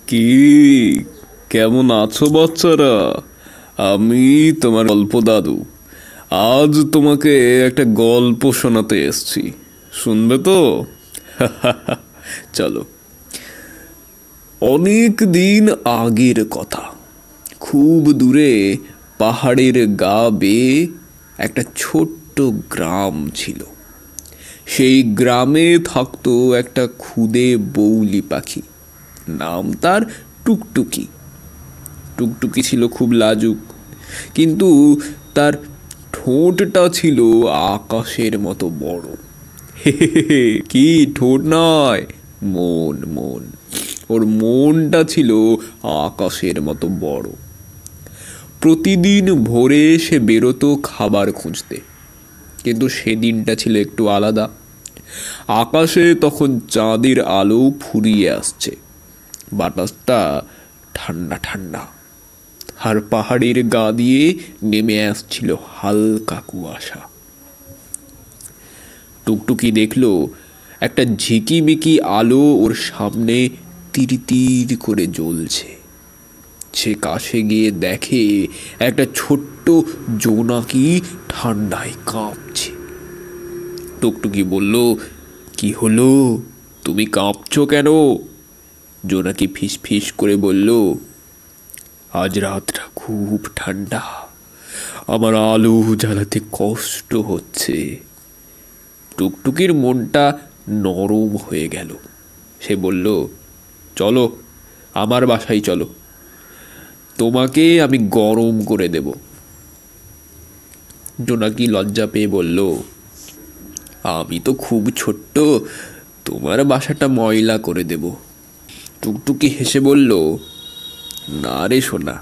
কি কেমন আছো বাচ্চারা? আমি তোমার গল্প দাদু। আজ তোমাকে একটা গল্প শোনাতে এসেছি, শুনবে তো? চলো। অনেক দিন আগের কথা, খুব দূরে পাহাড়ের গা বেয়ে একটা ছোট্ট গ্রাম ছিল। সেই গ্রামে থাকতো একটা ক্ষুদে বৌলি পাখি, নাম তার টুকটুকি। টুকটুকি ছিল খুব লাজুক, কিন্তু তার ঠোঁটটা ছিল আকাশের মতো বড়। কি ঠোঁট নয়, মন মন। ওর মনটা ছিল আকাশের মতো বড়। প্রতিদিন ভোরে সে বেরোতো খাবার খুঁজতে, কিন্তু সেদিনটা ছিল একটু আলাদা। আকাশে তখন চাঁদের আলো ফুরিয়ে আসছে, বাতাসটা ঠান্ডা ঠান্ডা, আর পাহাড়ের গা দিয়ে নেমে আসছিল হালকা কুয়াশা। টুকটুকি দেখলো একটা ঝিকিমিকি আলো ওর সামনে তিরিতির করে জ্বলছে। সে কাছে গিয়ে দেখে একটা ছোট্ট জোনাকি ঠান্ডায় কাঁপছে। টুকটুকি বলল, কি হলো, তুমি কাঁপছো কেন? জোনাকি ফিস ফিস করে বলল, আজ রাতটা খুব ঠান্ডা, আমার আলো জ্বালাতে কষ্ট হচ্ছে। টুকটুকির মনটা নরম হয়ে গেল। সে বলল, চলো আমার বাসায় চলো, তোমাকে আমি গরম করে দেব। জোনাকি লজ্জা পেয়ে বলল, আমি তো খুব ছোট্ট, তোমার বাসাটা ময়লা করে দেব। টুকটুকি হেসে বলল, না রে সোনা,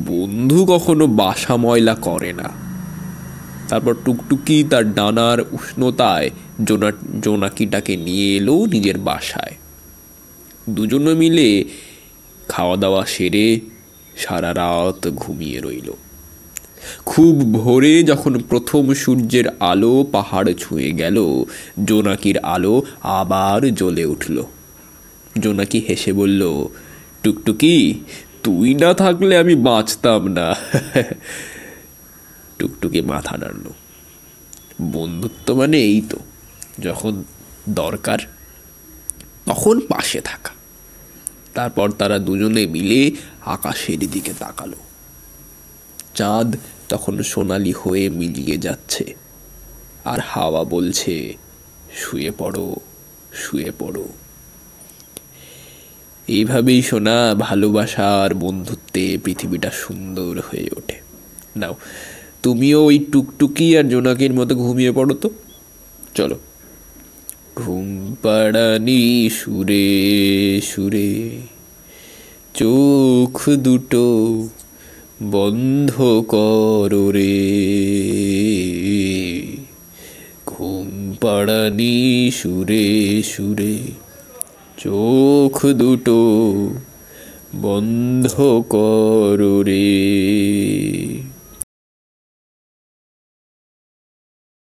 বন্ধু কখনো বাসা ময়লা করে না। তারপর টুকটুকি তার ডানার উষ্ণতায় জোনাকিটাকে নিয়ে এলো নিজের বাসায়। দুজনে মিলে খাওয়া দাওয়া সেরে সারা রাত ঘুমিয়ে রইল। খুব ভোরে যখন প্রথম সূর্যের আলো পাহাড় ছুঁয়ে গেল, জোনাকির আলো আবার জ্বলে উঠল। জোনাকি হেসে বলল, টুকটুকি, তুই না থাকলে আমি বাঁচতাম না। টুকটুকি মাথা নাড়ল। বন্ধুত্ব মানে এই তো, যখন দরকার তখন পাশে থাকা। তারপর তারা দুজনে মিলে আকাশের দিকে তাকালো। চাঁদ তখন সোনালি হয়ে মিলিয়ে যাচ্ছে, আর হাওয়া বলছে, শুয়ে পড়ো, শুয়ে পড়ো। এইভাবেই শোনা, ভালোবাসা আর বন্ধুত্বে পৃথিবীটা সুন্দর হয়ে ওঠে। নাও, তুমিও ওই টুকটুকি আর জোনাকির মতো ঘুমিয়ে পড়ো তো। চলো। ঘুম পাড়ানি সুরে সুরে চোখ দুটো বন্ধ করো রে, ঘুম পাড়ানি সুরে সুরে চোখ দুটো বন্ধ করো রে।